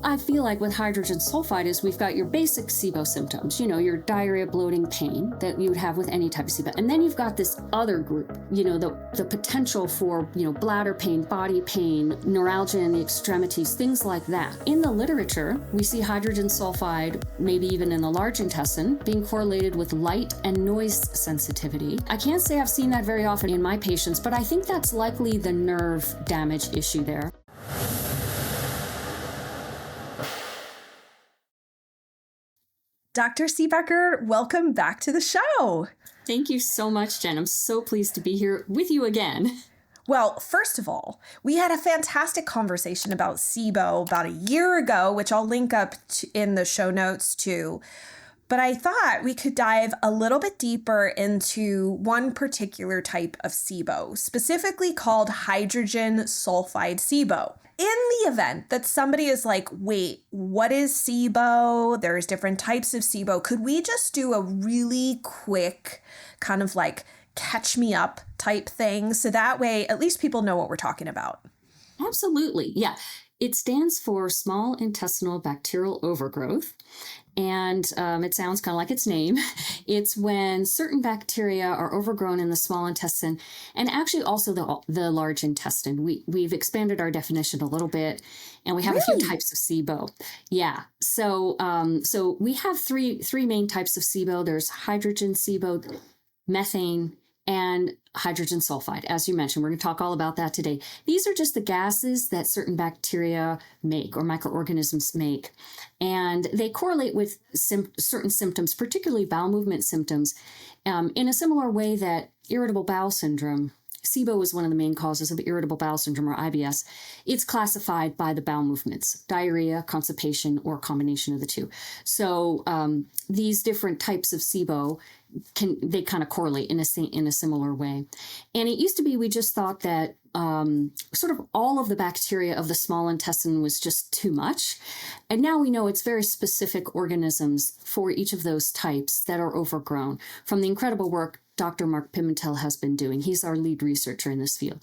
I feel like with hydrogen sulfide is we've got your basic SIBO symptoms, your diarrhea, bloating, pain that you would have with any type of SIBO. And then you've got this other group, the potential for, bladder pain, body pain, neuralgia in the extremities, things like that. In the literature, we see hydrogen sulfide, maybe even in the large intestine, being correlated with light and noise sensitivity. I can't say I've seen that very often in my patients, but I think that's likely the nerve damage issue there. Dr. Siebecker, welcome back to the show. Thank you so much, Jen. I'm so pleased to be here with you again. Well, first of all, we had a fantastic conversation about SIBO about a year ago, which I'll link up in the show notes too. But I thought we could dive a little bit deeper into one particular type of SIBO, specifically called hydrogen sulfide SIBO. In the event that somebody is like, wait, what is SIBO? There's different types of SIBO. Could we just do a really quick kind of like catch me up type thing? So that way, at least people know what we're talking about. Absolutely. Yeah. It stands for small intestinal bacterial overgrowth. And it sounds kind of like its name. It's when certain bacteria are overgrown in the small intestine and actually also the large intestine. We've expanded our definition a little bit, and we have a few types of SIBO. Yeah. So we have three main types of SIBO. There's hydrogen SIBO, methane, and hydrogen sulfide. As you mentioned, we're going to talk all about that today. These are just the gases that certain bacteria make or microorganisms make. And they correlate with certain symptoms, particularly bowel movement symptoms, in a similar way that irritable bowel syndrome, SIBO is one of the main causes of irritable bowel syndrome or IBS. It's classified by the bowel movements, diarrhea, constipation, or a combination of the two. So these different types of SIBO they kind of correlate in a similar way. And it used to be, we just thought that sort of all of the bacteria of the small intestine was just too much. And now we know it's very specific organisms for each of those types that are overgrown from the incredible work Dr. Mark Pimentel has been doing. He's our lead researcher in this field.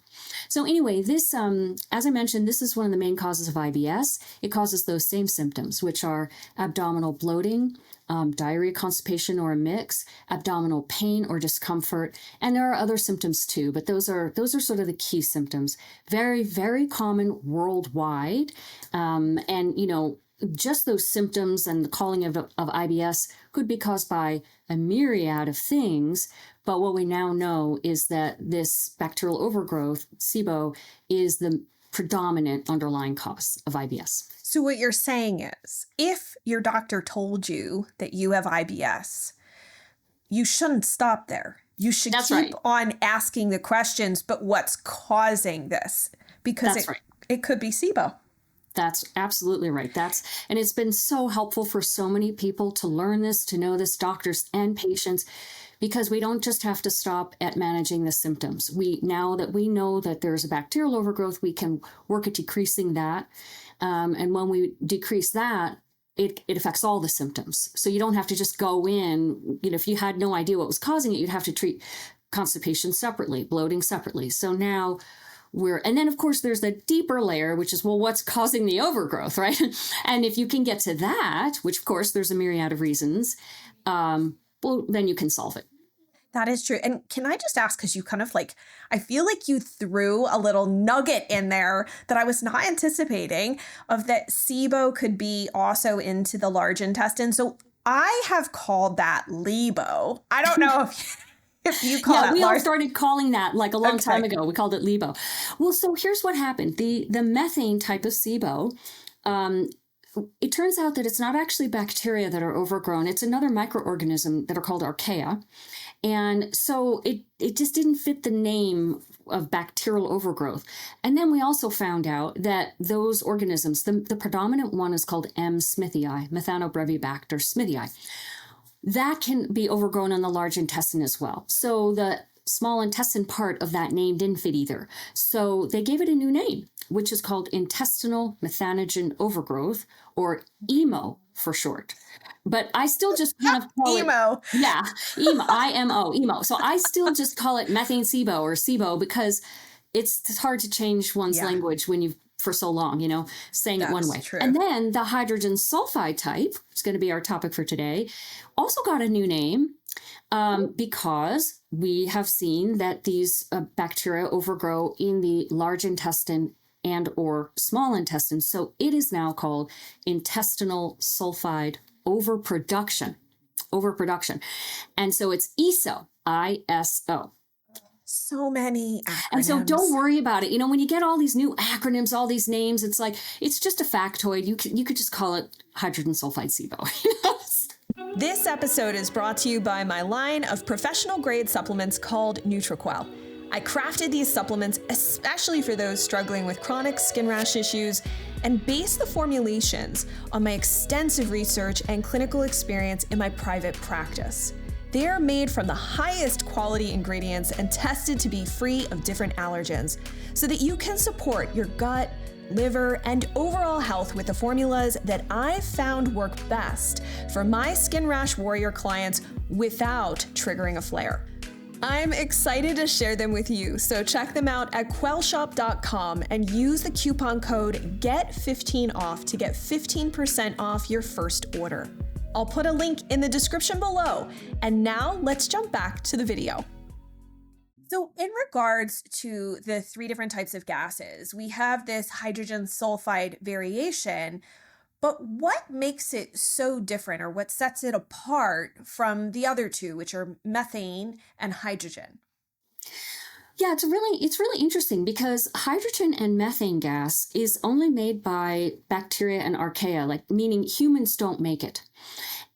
So anyway, this, as I mentioned, this is one of the main causes of IBS. It causes those same symptoms, which are abdominal bloating, diarrhea, constipation, or a mix, abdominal pain or discomfort, and there are other symptoms too, but those are sort of the key symptoms. Very, very common worldwide, and just those symptoms and the calling of IBS could be caused by a myriad of things. But what we now know is that this bacterial overgrowth, SIBO, is the predominant underlying cause of IBS. So what you're saying is, if your doctor told you that you have IBS, you shouldn't stop there. You should keep on asking the questions, but what's causing this? Because it could be SIBO. That's absolutely right. And it's been so helpful for so many people to learn this, to know this, doctors and patients, because we don't just have to stop at managing the symptoms. Now that we know that there's a bacterial overgrowth, we can work at decreasing that. And when we decrease that, it affects all the symptoms. So you don't have to just go in, if you had no idea what was causing it, you'd have to treat constipation separately, bloating separately. So now and then of course there's the deeper layer, which is, well, what's causing the overgrowth, right? And if you can get to that, which of course there's a myriad of reasons, then you can solve it. That is true. And can I just ask, because you kind of I feel like you threw a little nugget in there that I was not anticipating, of that SIBO could be also into the large intestine. So I have called that LIBO. I don't know if you call that we all started calling that a long time ago. We called it LIBO. Well, so here's what happened. The methane type of SIBO, it turns out that it's not actually bacteria that are overgrown. It's another microorganism that are called archaea. And so it just didn't fit the name of bacterial overgrowth. And then we also found out that those organisms, the predominant one is called M. smithii, Methanobrevibacter smithii. That can be overgrown in the large intestine as well. So the small intestine part of that name didn't fit either. So they gave it a new name, which is called intestinal methanogen overgrowth, or EMO for short. But I still just kind of call EMO. EMO, I-M-O, EMO. So I still just call it methane SIBO or SIBO, because it's hard to change one's language when you've for so long, saying it one way. True. And then the hydrogen sulfide type, is going to be our topic for today, also got a new name because we have seen that these bacteria overgrow in the large intestine and or small intestine. So it is now called intestinal sulfide overproduction. And so it's ISO, ISO. So many acronyms. And so don't worry about it. When you get all these new acronyms, all these names, it's like, it's just a factoid. You could just call it hydrogen sulfide SIBO. This episode is brought to you by my line of professional grade supplements called NutriQuel. I crafted these supplements especially for those struggling with chronic skin rash issues and base the formulations on my extensive research and clinical experience in my private practice. They are made from the highest quality ingredients and tested to be free of different allergens so that you can support your gut, liver, and overall health with the formulas that I've found work best for my skin rash warrior clients without triggering a flare. I'm excited to share them with you, so check them out at quellshop.com and use the coupon code GET15OFF to get 15% off your first order. I'll put a link in the description below. And now let's jump back to the video. So in regards to the 3 different types of gases, we have this hydrogen sulfide variation, but what makes it so different, or what sets it apart from the other 2, which are methane and hydrogen? Yeah, it's really interesting because hydrogen and methane gas is only made by bacteria and archaea, meaning humans don't make it.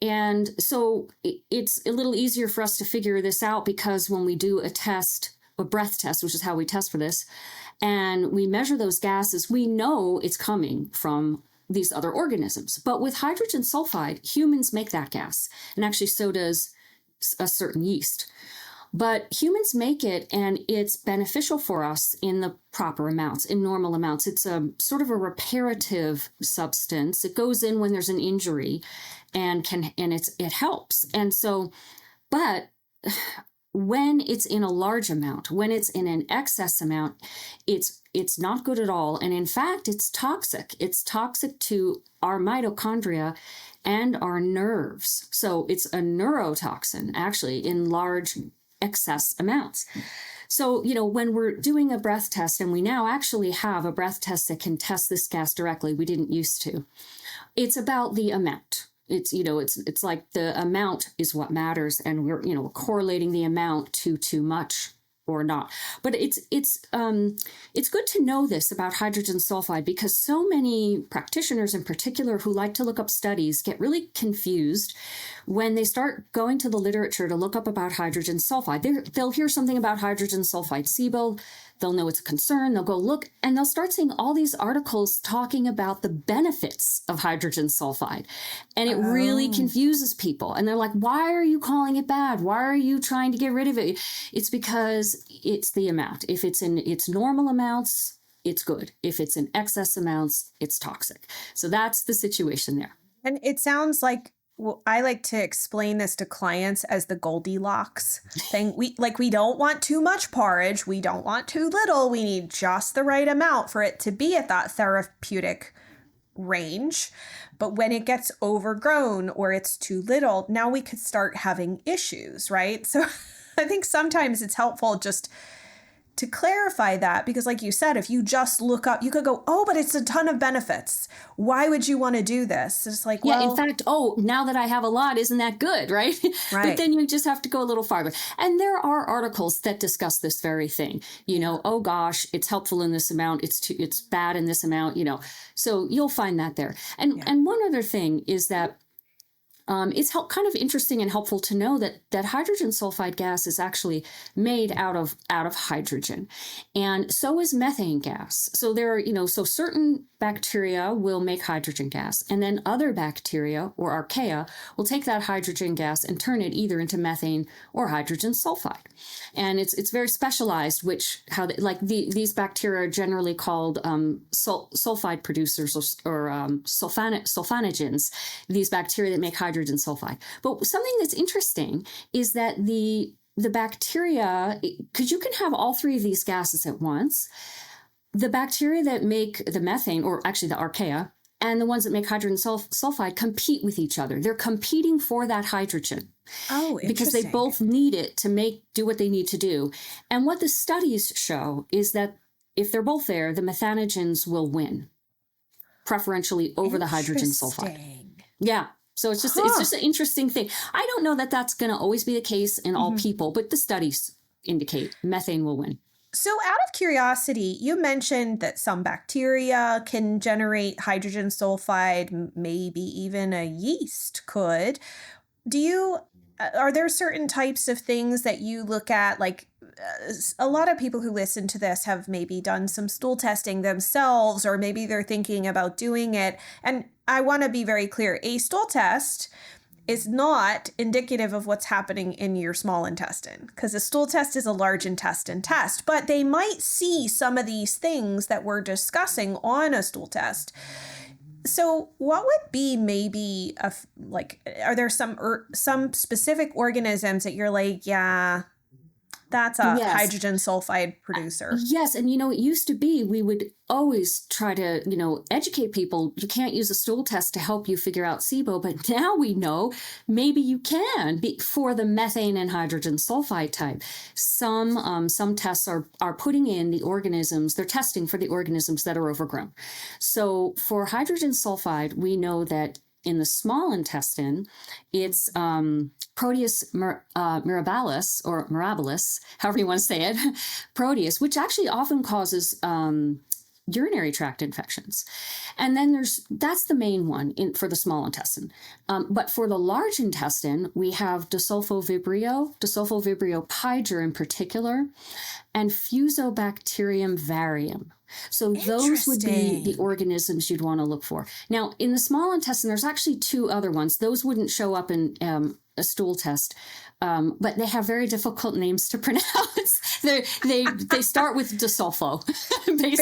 And so it's a little easier for us to figure this out because when we do a breath test, which is how we test for this, and we measure those gases, we know it's coming from these other organisms. But with hydrogen sulfide, humans make that gas. And actually so does a certain yeast. But humans make it, and it's beneficial for us in the proper amounts, in normal amounts. It's a sort of a reparative substance. It goes in when there's an injury, and it helps. And so, but when it's in a large amount, when it's in an excess amount, it's not good at all. And in fact, it's toxic. It's toxic to our mitochondria and our nerves. So it's a neurotoxin, actually, in large excess amounts. So, when we're doing a breath test, and we now actually have a breath test that can test this gas directly, we didn't used to. It's about the amount. It's like the amount is what matters, and we're, correlating the amount to too much or not. But it's good to know this about hydrogen sulfide because so many practitioners in particular who like to look up studies get really confused when they start going to the literature to look up about hydrogen sulfide. They'll hear something about hydrogen sulfide SIBO. They'll know it's a concern. They'll go look, and they'll start seeing all these articles talking about the benefits of hydrogen sulfide. And it really confuses people. And they're like, why are you calling it bad? Why are you trying to get rid of it? It's because it's the amount. If it's in its normal amounts, it's good. If it's in excess amounts, it's toxic. So that's the situation there. And it sounds like, well, I like to explain this to clients as the Goldilocks thing. We don't want too much porridge. We don't want too little. We need just the right amount for it to be at that therapeutic range. But when it gets overgrown or it's too little, now we could start having issues, right? So I think sometimes it's helpful just to clarify that, because like you said, if you just look up, you could go, oh, but it's a ton of benefits. Why would you want to do this? It's like, well, in fact, now that I have a lot, isn't that good, right? Right. But then you just have to go a little farther. And there are articles that discuss this very thing. Oh gosh, it's helpful in this amount. It's bad in this amount. So you'll find that there. And one other thing is that it's kind of interesting and helpful to know that hydrogen sulfide gas is actually made out of hydrogen, and so is methane gas. So there are, so certain bacteria will make hydrogen gas, and then other bacteria or archaea will take that hydrogen gas and turn it either into methane or hydrogen sulfide. And it's very specialized, these bacteria are generally called sulfide producers or sulfanogens, these bacteria that make hydrogen sulfide. But something that's interesting is that the bacteria, because you can have all 3 of these gases at once, The bacteria that make the methane, or actually the archaea, and the ones that make hydrogen sulfide compete with each other. They're competing for that hydrogen. Oh, because they both need it to do what they need to do. And what the studies show is that if they're both there, the methanogens will win, preferentially over the hydrogen sulfide. Yeah. So it's just an interesting thing. I don't know that that's going to always be the case in all people, but the studies indicate methane will win. So out of curiosity, you mentioned that some bacteria can generate hydrogen sulfide, maybe even a yeast could. Are there certain types of things that you look at? Like a lot of people who listen to this have maybe done some stool testing themselves, or maybe they're thinking about doing it. And I want to be very clear. A stool test is not indicative of what's happening in your small intestine, because a stool test is a large intestine test, but they might see some of these things that we're discussing on a stool test. So what would be maybe are there some specific organisms that you're like, yeah, that's a hydrogen sulfide producer? Yes. And, it used to be we would always try to, educate people. You can't use a stool test to help you figure out SIBO. But now we know maybe you can for the methane and hydrogen sulfide type. Some tests are putting in the organisms. They're testing for the organisms that are overgrown. So for hydrogen sulfide, we know that in the small intestine, it's Proteus mirabilis, or mirabilis, however you want to say it, Proteus, which actually often causes urinary tract infections. And then that's the main one for the small intestine. But for the large intestine, we have Desulfovibrio piger in particular, and Fusobacterium varium. So those would be the organisms you'd want to look for. Now, in the small intestine, there's actually two other ones. Those wouldn't show up in a stool test, but they have very difficult names to pronounce. They start with desulfo, basically.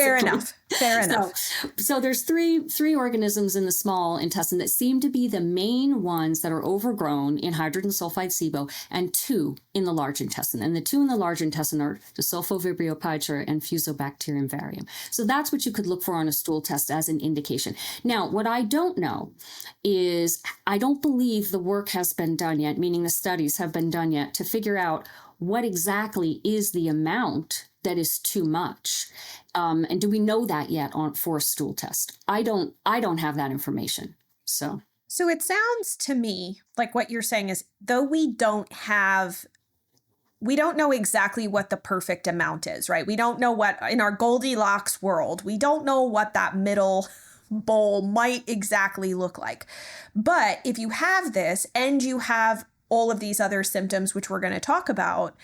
Fair enough. So there's three organisms in the small intestine that seem to be the main ones that are overgrown in hydrogen sulfide SIBO, and two in the large intestine. And the two in the large intestine are Desulfovibrio piger and Fusobacterium varium. So that's what you could look for on a stool test as an indication. Now, what I don't know is, I don't believe the work has been done yet, meaning the studies have been done yet, to figure out what exactly is the amount that is too much. And do we know that yet for a stool test? I don't have that information. So it sounds to me like what you're saying is, though we don't know exactly what the perfect amount is, right? We don't know what, in our Goldilocks world, we don't know what that middle bowl might exactly look like. But if you have this and you have all of these other symptoms, which we're going to talk about,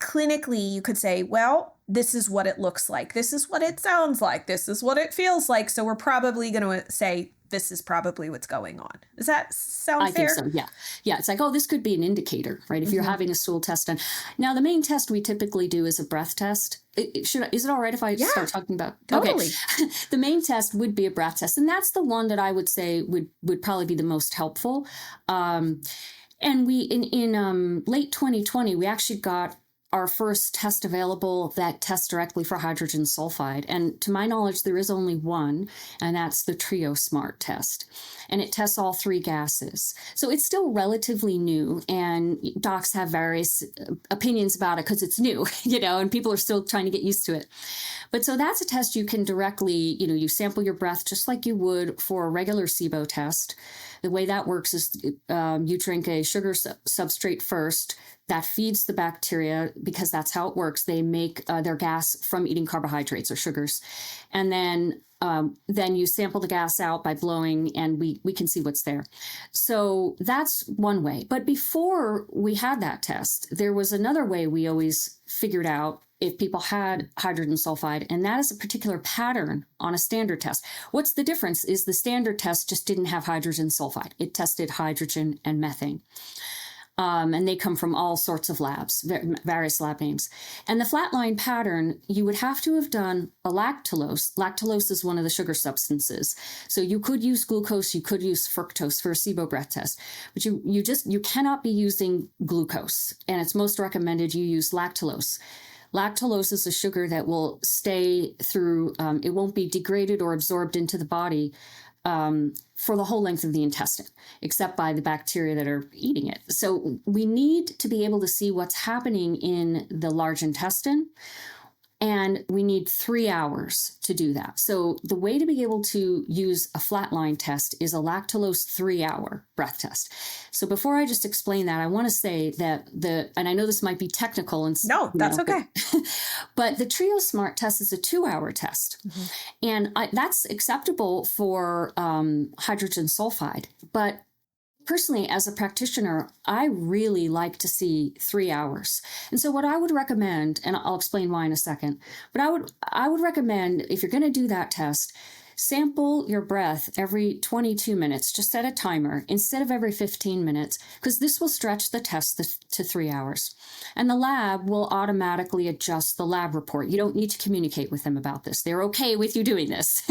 clinically, you could say, well, this is what it looks like. This is what it sounds like. This is what it feels like. So we're probably going to say, this is probably what's going on. Does that sound fair? I think so, yeah. Yeah, it's like, this could be an indicator, right? If you're having a stool test done. Now, the main test we typically do is a breath test. Is it all right if I start talking about? Totally. Okay. The main test would be a breath test. And that's the one that I would say would probably be the most helpful. And we, in late 2020, we actually got our first test available that tests directly for hydrogen sulfide. And to my knowledge, there is only one, and that's the Trio Smart test. And it tests all three gases. So it's still relatively new, and docs have various opinions about it because it's new, and people are still trying to get used to it. But so that's a test you can directly, you sample your breath just like you would for a regular SIBO test. The way that works is you drink a sugar substrate first. That feeds the bacteria, because that's how it works. They make their gas from eating carbohydrates or sugars. And then you sample the gas out by blowing, and we can see what's there. So that's one way. But before we had that test, there was another way we always figured out if people had hydrogen sulfide, and that is a particular pattern on a standard test. What's the difference is the standard test just didn't have hydrogen sulfide. It tested hydrogen and methane. And they come from all sorts of labs, various lab names. And the flatline pattern, you would have to have done a lactulose. Lactulose is one of the sugar substances. So you could use glucose, you could use fructose for a SIBO breath test, but you cannot be using glucose. And it's most recommended you use lactulose. Lactulose is a sugar that will stay through, it won't be degraded or absorbed into the body for the whole length of the intestine, except by the bacteria that are eating it. So we need to be able to see what's happening in the large intestine, and we need 3 hours to do that. So the way to be able to use a flatline test is a lactulose 3-hour breath test. So before I just explain that, I want to say that and I know this might be technical and no, that's okay. But the Trio Smart test is a 2-hour test. Mm-hmm. And that's acceptable for hydrogen sulfide. But personally, as a practitioner, I really like to see 3 hours. And so what I would recommend, and I'll explain why in a second, but I would recommend, if you're going to do that test, sample your breath every 22 minutes, just set a timer instead of every 15 minutes, because this will stretch the test to 3 hours. And the lab will automatically adjust the lab report. You don't need to communicate with them about this. They're okay with you doing this.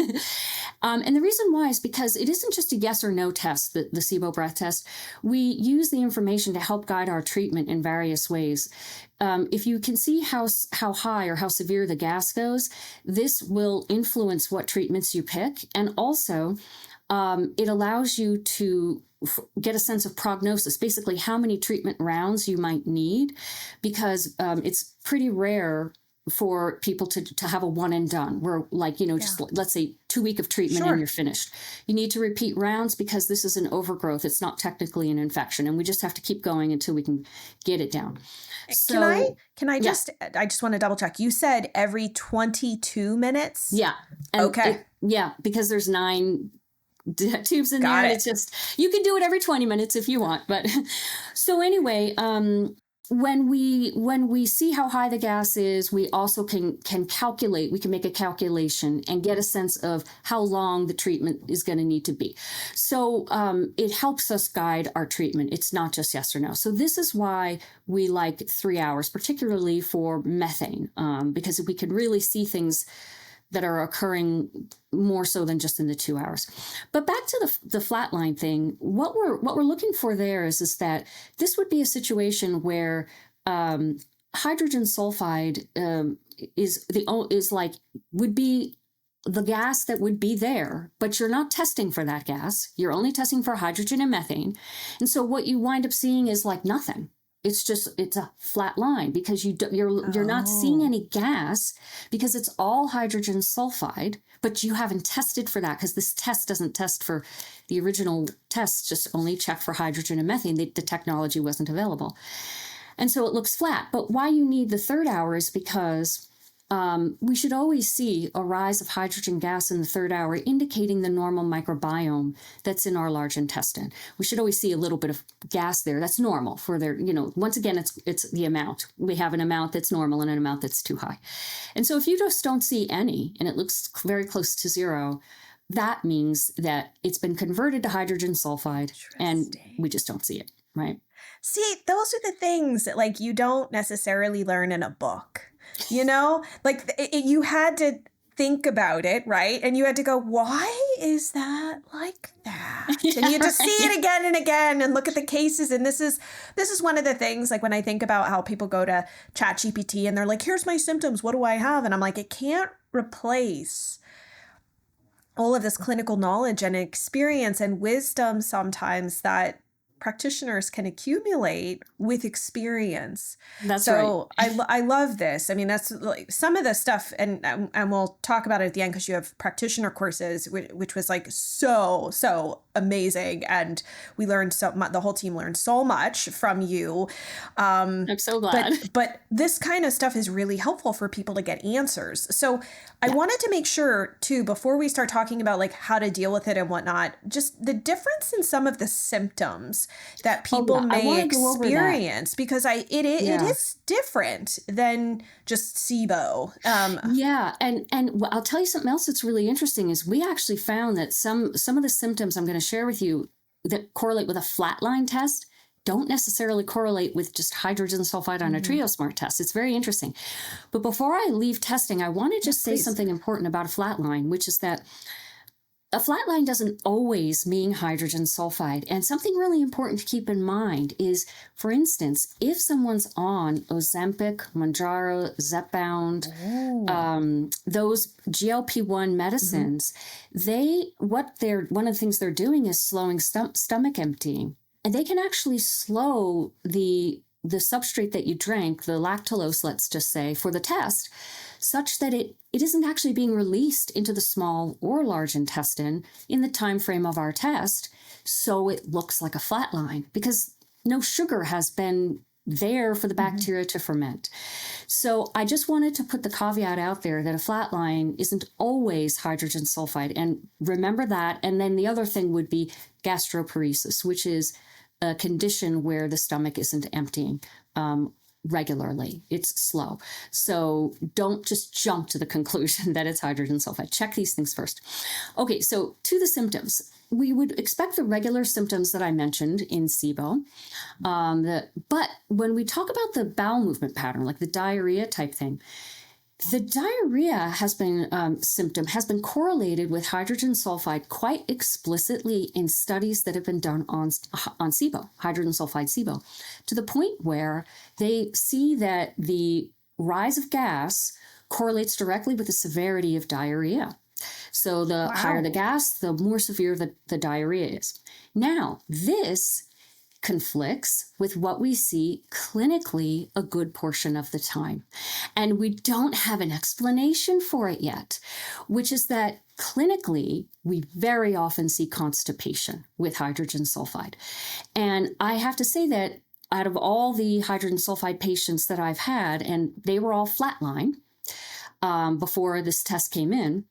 And the reason why is because it isn't just a yes or no test, the SIBO breath test. We use the information to help guide our treatment in various ways. If you can see how high or how severe the gas goes, this will influence what treatments you pick. And also, it allows you to get a sense of prognosis, basically how many treatment rounds you might need, because it's pretty rare for people to have a one and done where, like, just let's say 2 weeks of treatment and you're finished. You need to repeat rounds because this is an overgrowth. It's not technically an infection, and we just have to keep going until we can get it down. So, can I just want to double check. You said every 22 minutes? Yeah. And okay. Because there's 9 tubes in there. It's just, you can do it every 20 minutes if you want. But so anyway, when we see how high the gas is, we also can calculate, we can make a calculation and get a sense of how long the treatment is going to need to be. So it helps us guide our treatment. It's not just yes or no. So this is why we like 3 hours, particularly for methane, because we can really see things that are occurring more so than just in the 2 hours. But back to the flatline thing, what we're looking for there is that this would be a situation where hydrogen sulfide would be the gas that would be there, but you're not testing for that gas. You're only testing for hydrogen and methane. And so what you wind up seeing is like nothing. It's a flat line because you're not seeing any gas because it's all hydrogen sulfide, but you haven't tested for that because this test doesn't test for the original test, just only check for hydrogen and methane. The technology wasn't available. And so it looks flat. But why you need the 3rd hour is because we should always see a rise of hydrogen gas in the 3rd hour, indicating the normal microbiome that's in our large intestine. We should always see a little bit of gas there. That's normal for their, once again, it's the amount. We have an amount that's normal and an amount that's too high. And so if you just don't see any, and it looks very close to 0, that means that it's been converted to hydrogen sulfide and we just don't see it, right? See, those are the things that you don't necessarily learn in a book. You had to think about it, right? And you had to go, why is that like that? And you just see it again and again and look at the cases. And this is one of the things, when I think about how people go to ChatGPT and they're like, here's my symptoms. What do I have? And I'm like, it can't replace all of this clinical knowledge and experience and wisdom sometimes that practitioners can accumulate with experience. That's right. I love this. I mean, that's some of the stuff, and we'll talk about it at the end because you have practitioner courses, which was so amazing, and we learned the whole team learned so much from you. I'm so glad. But this kind of stuff is really helpful for people to get answers. So I wanted to make sure too, before we start talking about how to deal with it and whatnot, just the difference in some of the symptoms that people may experience, because it is different than just SIBO. And I'll tell you something else that's really interesting is we actually found that some of the symptoms I'm going to share with you that correlate with a flatline test don't necessarily correlate with just hydrogen sulfide on a Trio Smart test. It's very interesting. But before I leave testing, I want to just say something important about a flatline, which is that a flat line doesn't always mean hydrogen sulfide. And something really important to keep in mind is, for instance, if someone's on Ozempic, Mounjaro, Zepbound, those GLP-1 medicines, one of the things they're doing is slowing stomach emptying. And they can actually slow the substrate that you drank, the lactulose, let's just say, for the test, such that it isn't actually being released into the small or large intestine in the time frame of our test, so it looks like a flat line, because no sugar has been there for the bacteria to ferment. So I just wanted to put the caveat out there that a flat line isn't always hydrogen sulfide. And remember that. And then the other thing would be gastroparesis, which is a condition where the stomach isn't emptying regularly. It's slow. So don't just jump to the conclusion that it's hydrogen sulfide. Check these things first. Okay, so to the symptoms. We would expect the regular symptoms that I mentioned in SIBO. But when we talk about the bowel movement pattern, like the diarrhea type thing, the diarrhea symptom has been correlated with hydrogen sulfide quite explicitly in studies that have been done on SIBO, hydrogen sulfide SIBO, to the point where they see that the rise of gas correlates directly with the severity of diarrhea. So the higher the gas, the more severe the diarrhea is. Now, this conflicts with what we see clinically a good portion of the time. And we don't have an explanation for it yet, which is that clinically, we very often see constipation with hydrogen sulfide. And I have to say that out of all the hydrogen sulfide patients that I've had, and they were all flatline before this test came in,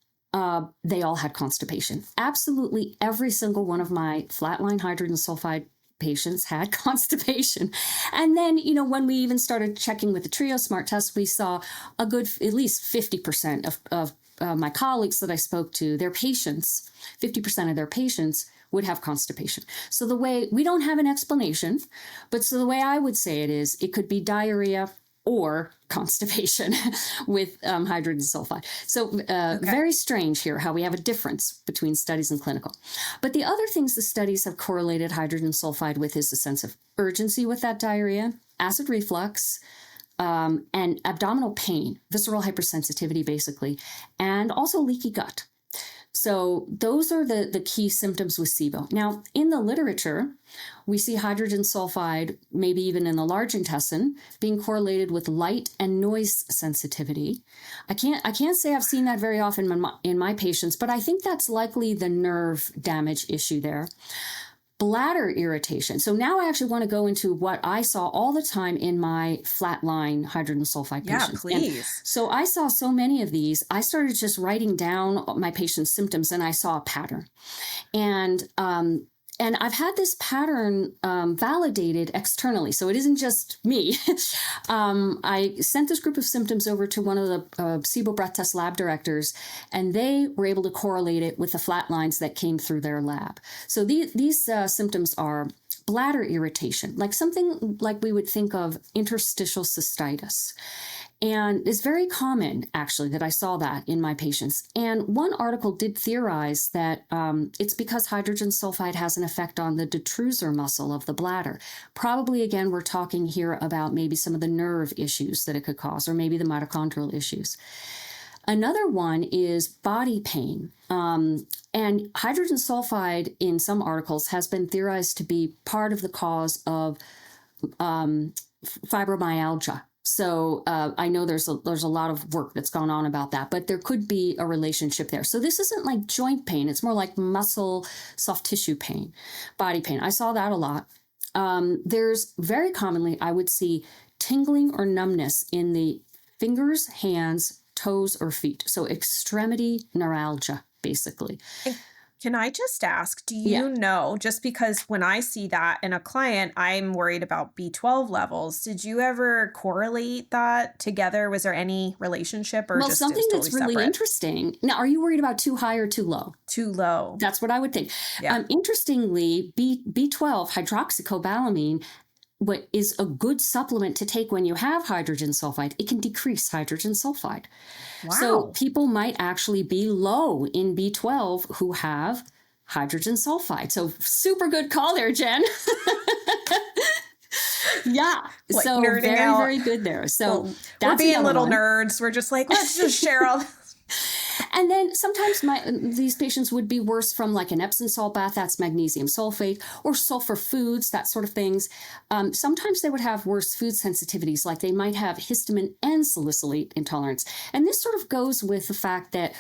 they all had constipation. Absolutely every single one of my flatline hydrogen sulfide patients had constipation. And then, when we even started checking with the Trio Smart test, we saw a good, at least 50% of my colleagues that I spoke to, their patients, 50% of their patients would have constipation. So we don't have an explanation, but so the way I would say it is, it could be diarrhea or constipation with hydrogen sulfide. So very strange here how we have a difference between studies and clinical. But the other things the studies have correlated hydrogen sulfide with is a sense of urgency with that diarrhea, acid reflux, and abdominal pain, visceral hypersensitivity basically, and also leaky gut. So those are the key symptoms with SIBO. Now, in the literature, we see hydrogen sulfide, maybe even in the large intestine, being correlated with light and noise sensitivity. I can't say I've seen that very often in my patients, but I think that's likely the nerve damage issue there. Bladder irritation. So now I actually want to go into what I saw all the time in my flatline hydrogen sulfide patients. Yeah, please. And so I saw so many of these. I started just writing down my patients' symptoms, and I saw a pattern. And I've had this pattern validated externally. So it isn't just me. I sent this group of symptoms over to one of the SIBO breath test lab directors, and they were able to correlate it with the flat lines that came through their lab. So these symptoms are bladder irritation, like something like we would think of interstitial cystitis. And it's very common, actually, that I saw that in my patients. And one article did theorize that it's because hydrogen sulfide has an effect on the detrusor muscle of the bladder. Probably, again, we're talking here about maybe some of the nerve issues that it could cause, or maybe the mitochondrial issues. Another one is body pain. And hydrogen sulfide, in some articles, has been theorized to be part of the cause of fibromyalgia. So I know there's a lot of work that's gone on about that, but there could be a relationship there. So this isn't like joint pain. It's more like muscle, soft tissue pain, body pain. I saw that a lot. There's very commonly, I would see tingling or numbness in the fingers, hands, toes, or feet. So extremity neuralgia, basically. Can I just ask, do you know, just because when I see that in a client, I'm worried about B12 levels. Did you ever correlate that together? Was there any relationship or just something totally that's really separate? Interesting. Now, are you worried about too high or too low? Too low. That's what I would think. Yeah. Interestingly, B12, hydroxycobalamin, what is a good supplement to take when you have hydrogen sulfide, it can decrease hydrogen sulfide. Wow. So people might actually be low in B12 who have hydrogen sulfide. So super good call there, Jen. Yeah. Like so very, out. very good there. So we're being little nerds. We're just like, let's just share all this. And then sometimes these patients would be worse from like an Epsom salt bath, that's magnesium sulfate, or sulfur foods, that sort of things. Sometimes they would have worse food sensitivities, like they might have histamine and salicylate intolerance. And this sort of goes with the fact that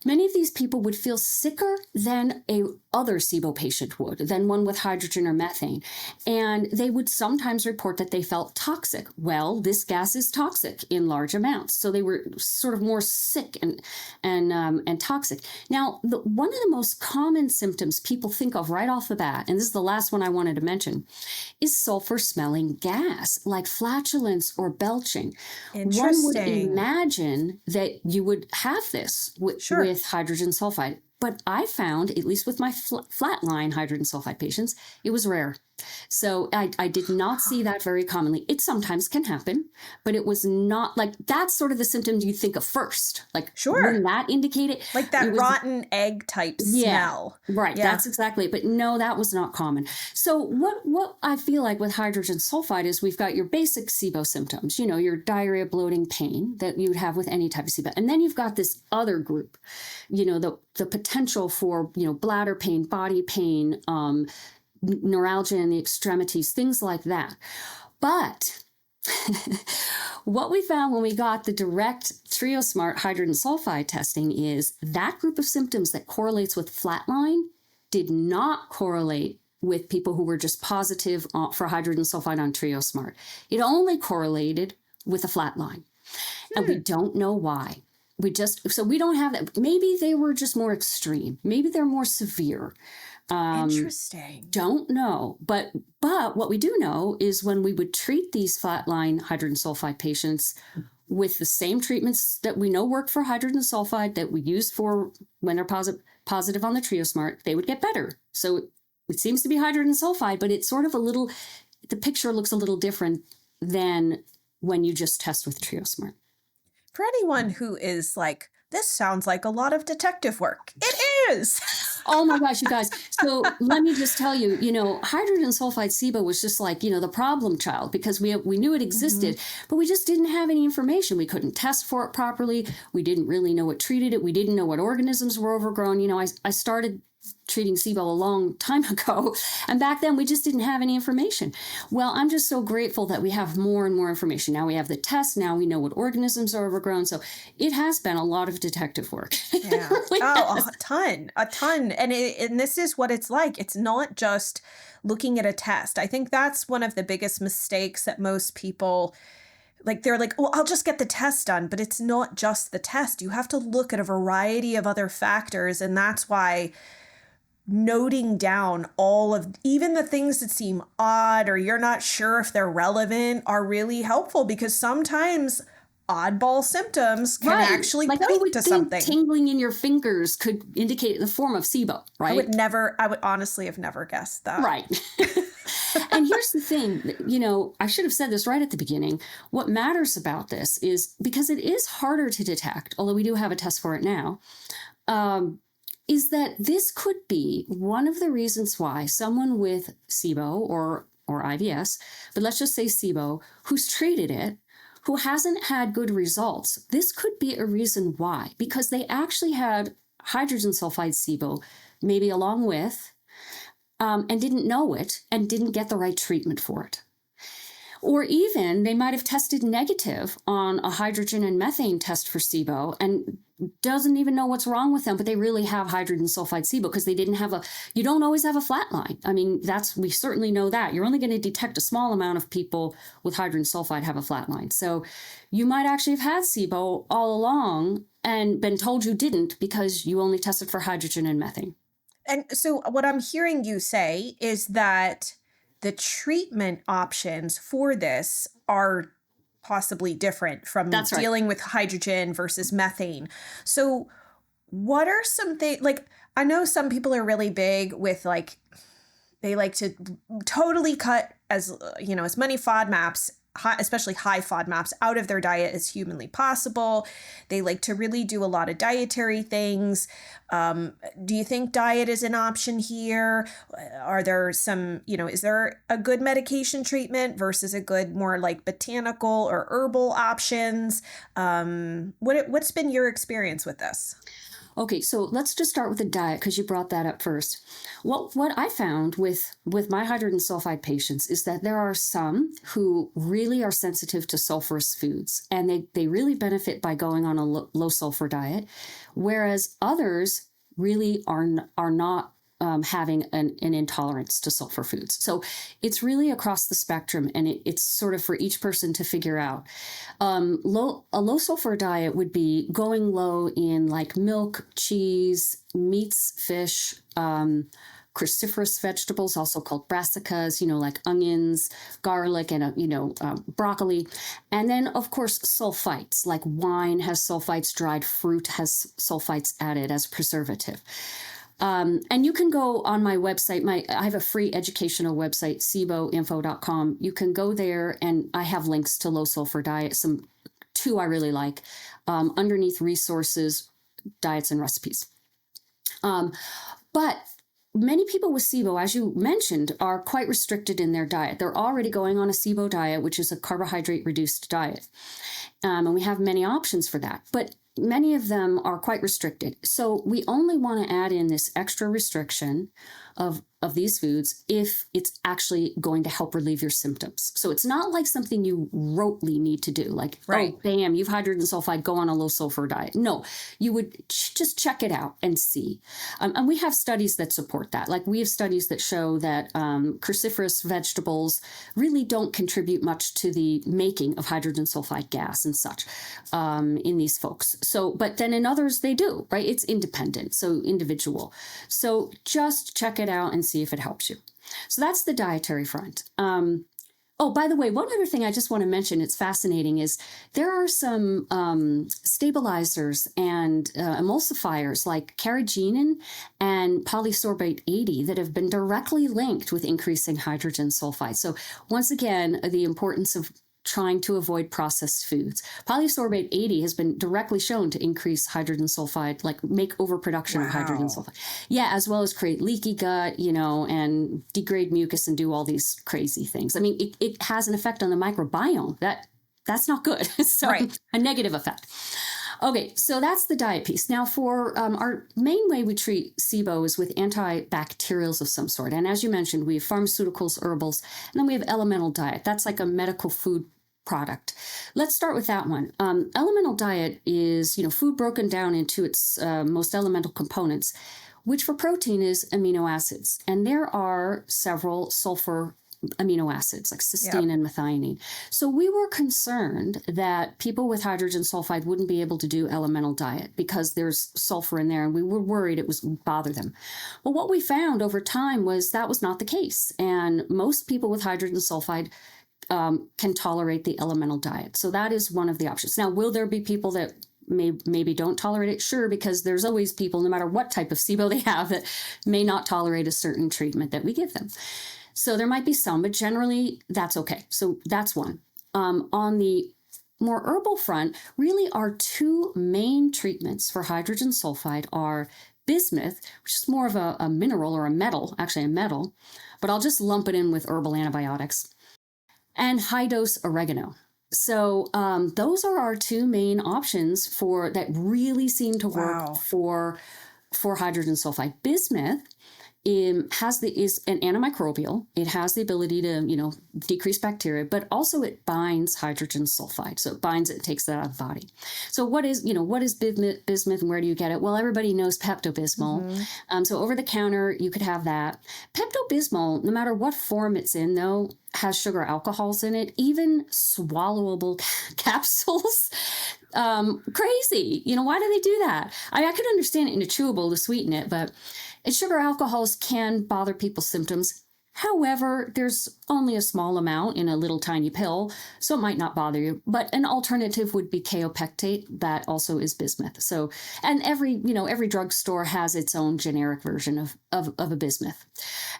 many of these people would feel sicker than a other SIBO patient would, than one with hydrogen or methane. And they would sometimes report that they felt toxic. Well, this gas is toxic in large amounts. So they were sort of more sick and toxic. Now, one of the most common symptoms people think of right off the bat, and this is the last one I wanted to mention, is sulfur smelling gas, like flatulence or belching. One would imagine that you would have this with hydrogen sulfide. But I found, at least with my flatline hydrogen sulfide patients, it was rare. So I did not see that very commonly. It sometimes can happen, but it was not like that's sort of the symptoms you think of first. Like, wouldn't that indicate it? Like that rotten egg type smell. Right. Yeah. That's exactly it. But no, that was not common. So what I feel like with hydrogen sulfide is we've got your basic SIBO symptoms, you know, your diarrhea, bloating, pain that you would have with any type of SIBO. And then you've got this other group, you know, the potential for, you know, bladder pain, body pain, neuralgia in the extremities, things like that. But what we found when we got the direct TrioSmart hydrogen sulfide testing is that group of symptoms that correlates with flatline did not correlate with people who were just positive for hydrogen sulfide on TrioSmart. It only correlated with a flatline. And we don't know why. We don't have that. Maybe they were just more extreme. Maybe they're more severe. Interesting. Don't know. But what we do know is when we would treat these flatline hydrogen sulfide patients with the same treatments that we know work for hydrogen sulfide that we use for when they're positive on the TrioSmart, they would get better. So it seems to be hydrogen sulfide, but it's sort of the picture looks a little different than when you just test with TrioSmart. For anyone who is like, this sounds like a lot of detective work. It is. Oh my gosh, you guys. So let me just tell you, you know, hydrogen sulfide SIBO was just like, you know, the problem child because we knew it existed, but we just didn't have any information. We couldn't test for it properly. We didn't really know what treated it. We didn't know what organisms were overgrown. You know, I started treating SIBO a long time ago. And back then we just didn't have any information. Well, I'm just so grateful that we have more and more information. Now we have the test. Now we know what organisms are overgrown. So it has been a lot of detective work. Yeah. Really a ton. And this is what it's like. It's not just looking at a test. I think that's one of the biggest mistakes that most people they're like, well, I'll just get the test done. But it's not just the test. You have to look at a variety of other factors. And that's why noting down all of even the things that seem odd or you're not sure if they're relevant are really helpful because sometimes oddball symptoms can actually point to something. Tingling in your fingers could indicate the form of SIBO, right? I would honestly have never guessed that. Right. And here's the thing, you know, I should have said this right at the beginning. What matters about this is because it is harder to detect, although we do have a test for it now, is that this could be one of the reasons why someone with SIBO or IBS, but let's just say SIBO, who's treated it, who hasn't had good results, this could be a reason why, because they actually had hydrogen sulfide SIBO, maybe along with, and didn't know it and didn't get the right treatment for it. Or even they might have tested negative on a hydrogen and methane test for SIBO and doesn't even know what's wrong with them, but they really have hydrogen sulfide SIBO because they didn't have you don't always have a flat line. I mean, we certainly know that. You're only going to detect a small amount of people with hydrogen sulfide have a flat line. So you might actually have had SIBO all along and been told you didn't because you only tested for hydrogen and methane. And so what I'm hearing you say is that the treatment options for this are possibly different from dealing with hydrogen versus methane. So what are some things, I know some people are really big with they like to totally cut as many FODMAPs, especially high FODMAPs, out of their diet as humanly possible. They like to really do a lot of dietary things. Do you think diet is an option here? Are there some, is there a good medication treatment versus a good more like botanical or herbal options? What's been your experience with this? Okay, so let's just start with the diet because you brought that up first. What I found with my hydrogen sulfide patients is that there are some who really are sensitive to sulfurous foods, and they really benefit by going on a low sulfur diet, whereas others really are not having an intolerance to sulfur foods. So it's really across the spectrum, and it's sort of for each person to figure out. A low sulfur diet would be going low in like milk, cheese, meats, fish, cruciferous vegetables, also called brassicas, like onions, garlic, and, broccoli. And then, of course, sulfites, like wine has sulfites, dried fruit has sulfites added as preservative. And you can go on my website. I have a free educational website, siboinfo.com. You can go there, and I have links to low sulfur diet. Two I really like, underneath resources, diets, and recipes. But many people with SIBO, as you mentioned, are quite restricted in their diet. They're already going on a SIBO diet, which is a carbohydrate reduced diet. And we have many options for that. But many of them are quite restricted. So we only want to add in this extra restriction of these foods if it's actually going to help relieve your symptoms. So it's not like something you rotely need to do, like, right. Oh, bam, you've hydrogen sulfide, go on a low sulfur diet. No, you would just check it out and see. And we have studies that support that. Like we have studies that show that cruciferous vegetables really don't contribute much to the making of hydrogen sulfide gas and such in these folks. So, but then in others they do, right? It's independent, so individual. So just check it out and see if it helps you. So that's the dietary front. Oh, by the way, one other thing I just want to mention, it's fascinating, is there are some stabilizers and emulsifiers like carrageenan and polysorbate 80 that have been directly linked with increasing hydrogen sulfide. So once again, the importance of trying to avoid processed foods. Polysorbate 80 has been directly shown to increase hydrogen sulfide, like make overproduction of hydrogen sulfide. Yeah, as well as create leaky gut, and degrade mucus and do all these crazy things. I mean, it has an effect on the microbiome. That's not good. So right. A negative effect. Okay, so that's the diet piece. Now for our main way we treat SIBO is with antibacterials of some sort. And as you mentioned, we have pharmaceuticals, herbals, and then we have elemental diet. That's like a medical food product. Let's start with that one. Elemental diet is, food broken down into its most elemental components, which for protein is amino acids. And there are several sulfur amino acids like cysteine and methionine. So we were concerned that people with hydrogen sulfide wouldn't be able to do elemental diet because there's sulfur in there, and we were worried it would bother them. Well, what we found over time was that was not the case. And most people with hydrogen sulfide can tolerate the elemental diet. So that is one of the options. Now, will there be people that maybe don't tolerate it? Sure, because there's always people, no matter what type of SIBO they have, that may not tolerate a certain treatment that we give them. So there might be some, but generally that's okay. So that's one. On the more herbal front, really our two main treatments for hydrogen sulfide are bismuth, which is more of a mineral or a metal, but I'll just lump it in with herbal antibiotics, and high-dose oregano. So those are our two main options that really seem to work for hydrogen sulfide. Bismuth is an antimicrobial. It has the ability to, decrease bacteria, but also it binds hydrogen sulfide. So it binds it and takes that out of the body. So what is bismuth and where do you get it? Well, everybody knows Pepto-Bismol. Mm-hmm. So over the counter, you could have that. Pepto-Bismol, no matter what form it's in, though, has sugar alcohols in it, even swallowable capsules. Crazy. Why do they do that? I could understand it in a chewable to sweeten it, but sugar alcohols can bother people's symptoms. However, there's only a small amount in a little tiny pill, so it might not bother you. But an alternative would be kaopectate. That also is bismuth. So, and every drugstore has its own generic version of a bismuth.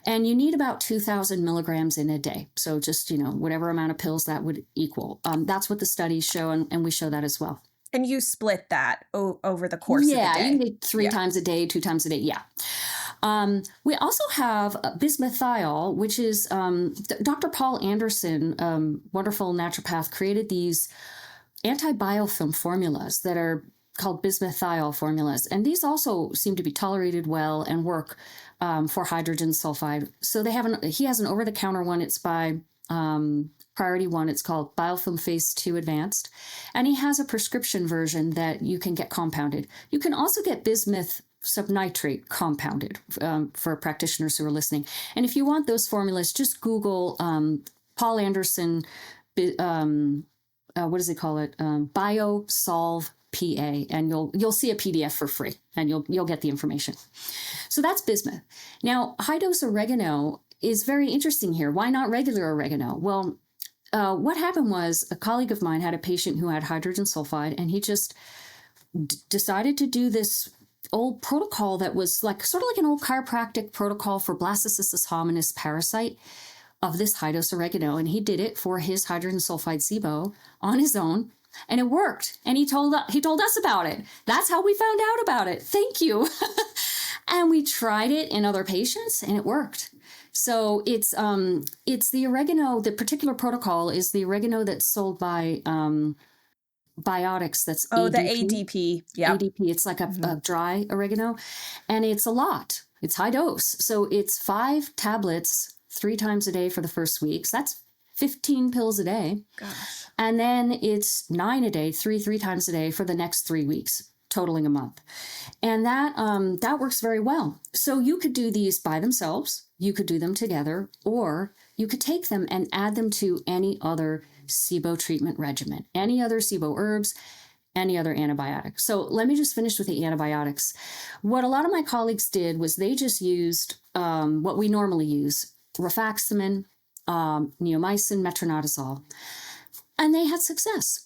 And you need about 2,000 milligrams in a day. So just, whatever amount of pills that would equal. That's what the studies show, and we show that as well. And you split that over the course of the day. Yeah, you can get 3 times a day, 2 times a day. Yeah. We also have bismethiol, which is Dr. Paul Anderson, wonderful naturopath, created these anti-biofilm formulas that are called bismethiol formulas. And these also seem to be tolerated well and work for hydrogen sulfide. So he has an over-the-counter one. It's by Priority 1. It's called Biofilm Phase 2 Advanced. And he has a prescription version that you can get compounded. You can also get bismuth subnitrate compounded for practitioners who are listening. And if you want those formulas, just Google Paul Anderson, what does he call it? BioSolve PA, and you'll see a PDF for free, and you'll get the information. So that's bismuth. Now, high dose oregano is very interesting here. Why not regular oregano? Well, what happened was a colleague of mine had a patient who had hydrogen sulfide, and he just decided to do this old protocol that was sort of like an old chiropractic protocol for Blastocystis hominis parasite of this high dose oregano. And he did it for his hydrogen sulfide SIBO on his own, and it worked. And he told us about it. That's how we found out about it. Thank you. And we tried it in other patients, and it worked. So it's the oregano. The particular protocol is the oregano that's sold by Biotics. That's the ADP. Yeah, ADP. It's like a dry oregano, and it's a lot. It's high dose, so it's 5 tablets 3 times a day for the first week. So that's 15 pills a day. Gosh. And then it's 9 a day, three times a day for the next 3 weeks, totaling a month. And that works very well. So you could do these by themselves, you could do them together, or you could take them and add them to any other SIBO treatment regimen, any other SIBO herbs, any other antibiotics. So let me just finish with the antibiotics. What a lot of my colleagues did was they just used what we normally use, rifaximin, neomycin, metronidazole, and they had success.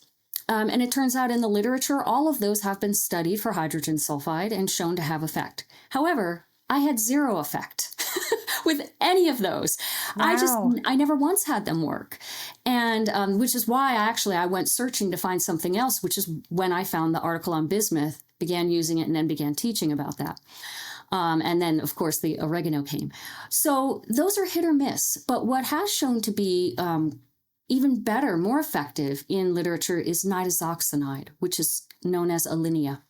And it turns out in the literature, all of those have been studied for hydrogen sulfide and shown to have effect. However, I had 0 effect with any of those. Wow. I never once had them work. And which is why I went searching to find something else, which is when I found the article on bismuth, began using it, and then began teaching about that. And then, of course, the oregano came. So those are hit or miss. But what has shown to be even better, more effective in literature is nitazoxanide, which is known as Alinea.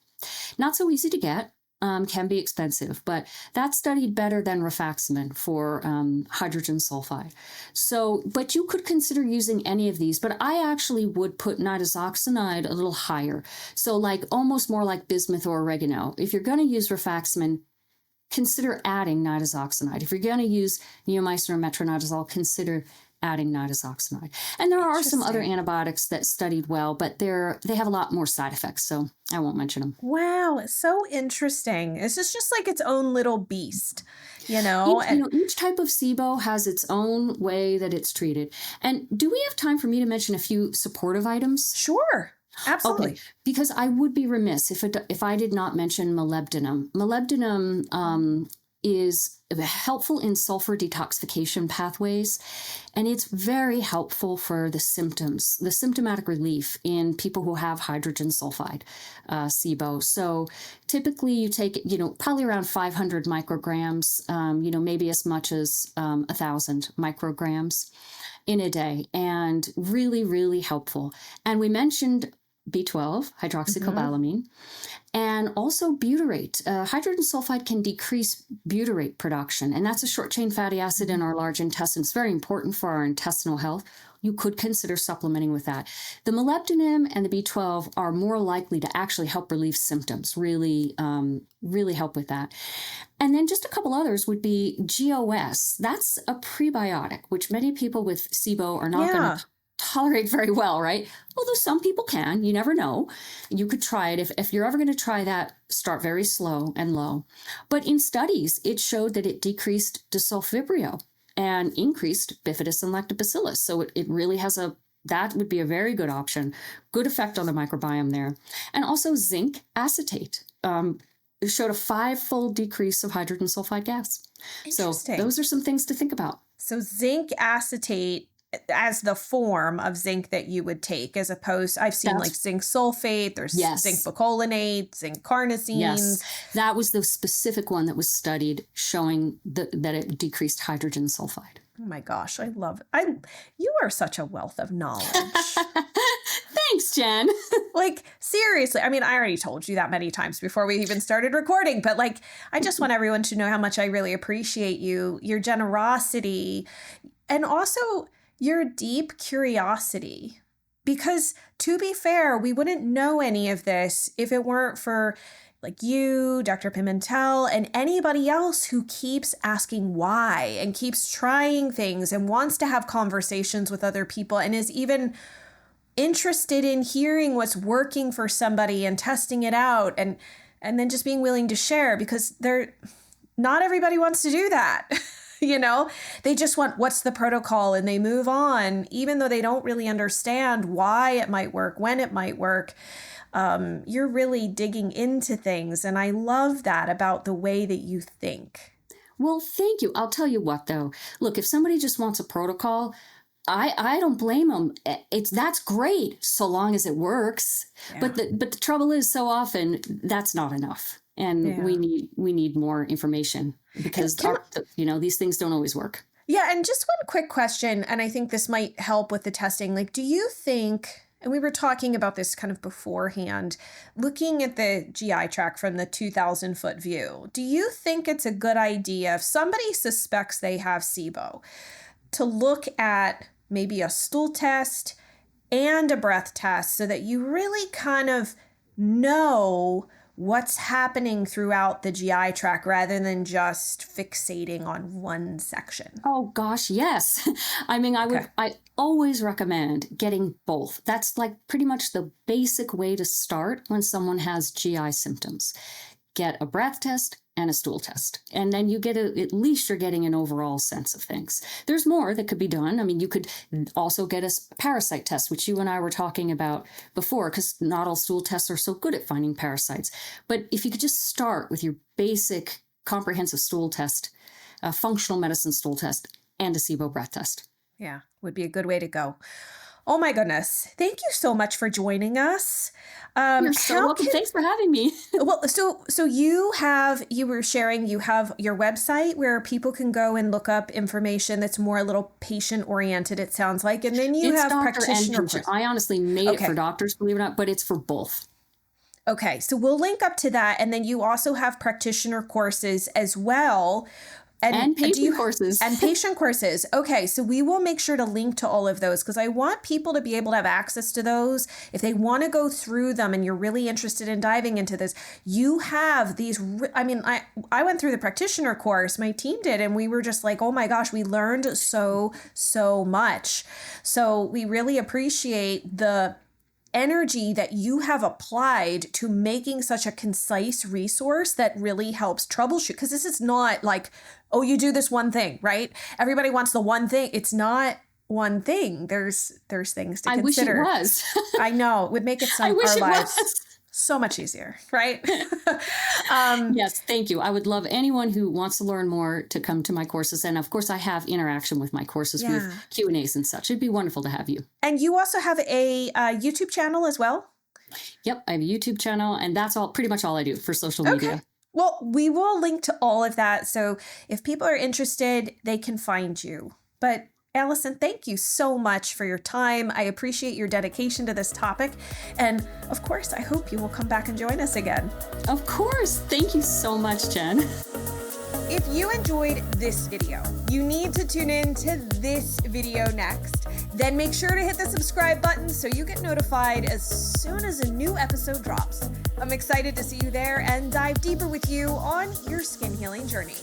Not so easy to get, can be expensive, but that's studied better than rifaximin for hydrogen sulfide. So, but you could consider using any of these, but I actually would put nitazoxanide a little higher. So almost more like bismuth or oregano. If you're going to use rifaximin, consider adding nitazoxanide. If you're going to use neomycin or metronidazole, consider adding nitazoxanide. And there are some other antibiotics that studied well, but they have a lot more side effects, so I won't mention them. Wow, it's so interesting. This is just like its own little beast, Each type of SIBO has its own way that it's treated. And do we have time for me to mention a few supportive items? Sure. Absolutely. Okay, because I would be remiss if I did not mention molybdenum. Molybdenum is helpful in sulfur detoxification pathways, and it's very helpful for the symptomatic relief in people who have hydrogen sulfide, SIBO. So typically you take, probably around 500 micrograms, maybe as much as 1,000 micrograms in a day, and really, really helpful. And we mentioned B12, hydroxycobalamin, and also butyrate. Hydrogen sulfide can decrease butyrate production, and that's a short-chain fatty acid in our large intestine. It's very important for our intestinal health. You could consider supplementing with that. The molybdenum and the B12 are more likely to actually help relieve symptoms, really help with that. And then just a couple others would be GOS. That's a prebiotic, which many people with SIBO are not going to tolerate very well, right? Although some people can, you never know. You could try it. If you're ever going to try that, start very slow and low. But in studies, it showed that it decreased dyssulfibrio. and increased bifidus and lactobacillus. So it really has that would be a very good option. Good effect on the microbiome there. And also zinc acetate. It showed a 5-fold decrease of hydrogen sulfide gas. So those are some things to think about. So zinc acetate as the form of zinc that you would take, as opposed, I've seen like zinc sulfate, there's zinc bacolinate, zinc carnosines. Yes, that was the specific one that was studied showing that it decreased hydrogen sulfide. Oh my gosh, I love it. You are such a wealth of knowledge. Thanks, Jen. Like, seriously, I mean, I already told you that many times before we even started recording, but like, I just want everyone to know how much I really appreciate you, your generosity, and also your deep curiosity. Because to be fair, we wouldn't know any of this if it weren't for like you, Dr. Pimentel, and anybody else who keeps asking why and keeps trying things and wants to have conversations with other people and is even interested in hearing what's working for somebody and testing it out and then just being willing to share, because not everybody wants to do that. You know, they just want what's the protocol and they move on, even though they don't really understand why it might work, when it might work. You're really digging into things. And I love that about the way that you think. Well, thank you. I'll tell you what, though. Look, if somebody just wants a protocol, I don't blame them. That's great so long as it works. Yeah. But the trouble is, so often that's not enough. And we need more information because these things don't always work. Yeah, and just one quick question, and I think this might help with the testing. Like, do you think, and we were talking about this kind of beforehand, looking at the GI tract from the 2,000-foot view, do you think it's a good idea if somebody suspects they have SIBO to look at maybe a stool test and a breath test so that you really kind of know what's happening throughout the GI tract rather than just fixating on one section? Oh gosh, yes. I mean, I always recommend getting both. That's like pretty much the basic way to start when someone has GI symptoms. Get a breath test and a stool test. And then you get at least you're getting an overall sense of things. There's more that could be done. I mean, you could also get a parasite test, which you and I were talking about before, because not all stool tests are so good at finding parasites. But if you could just start with your basic comprehensive stool test, a functional medicine stool test, and a SIBO breath test. Yeah, would be a good way to go. Oh my goodness. Thank you so much for joining us. You're so welcome. Thanks for having me. Well, so you have your website where people can go and look up information that's more a little patient oriented, it sounds like. And then you have practitioner. I honestly made it for doctors, believe it or not, but it's for both. Okay. So we'll link up to that. And then you also have practitioner courses as well. And patient courses. And patient courses. Okay, so we will make sure to link to all of those because I want people to be able to have access to those. If they want to go through them and you're really interested in diving into this, you have these, I went through the practitioner course, my team did, and we were just like, oh my gosh, we learned so much. So we really appreciate the energy that you have applied to making such a concise resource that really helps troubleshoot. Because this is not like, oh, you do this one thing, right? Everybody wants the one thing. It's not one thing. There's things to consider. I wish it was. I know. It would make it our lives so much easier, right? Yes, thank you. I would love anyone who wants to learn more to come to my courses. And of course, I have interaction with my courses with Q&As and such. It'd be wonderful to have you. And you also have a YouTube channel as well? Yep, I have a YouTube channel, and that's pretty much all I do for social media. Well, we will link to all of that. So if people are interested, they can find you. But Allison, thank you so much for your time. I appreciate your dedication to this topic. And of course, I hope you will come back and join us again. Of course. Thank you so much, Jen. If you enjoyed this video, you need to tune in to this video next. Then make sure to hit the subscribe button so you get notified as soon as a new episode drops. I'm excited to see you there and dive deeper with you on your skin healing journey.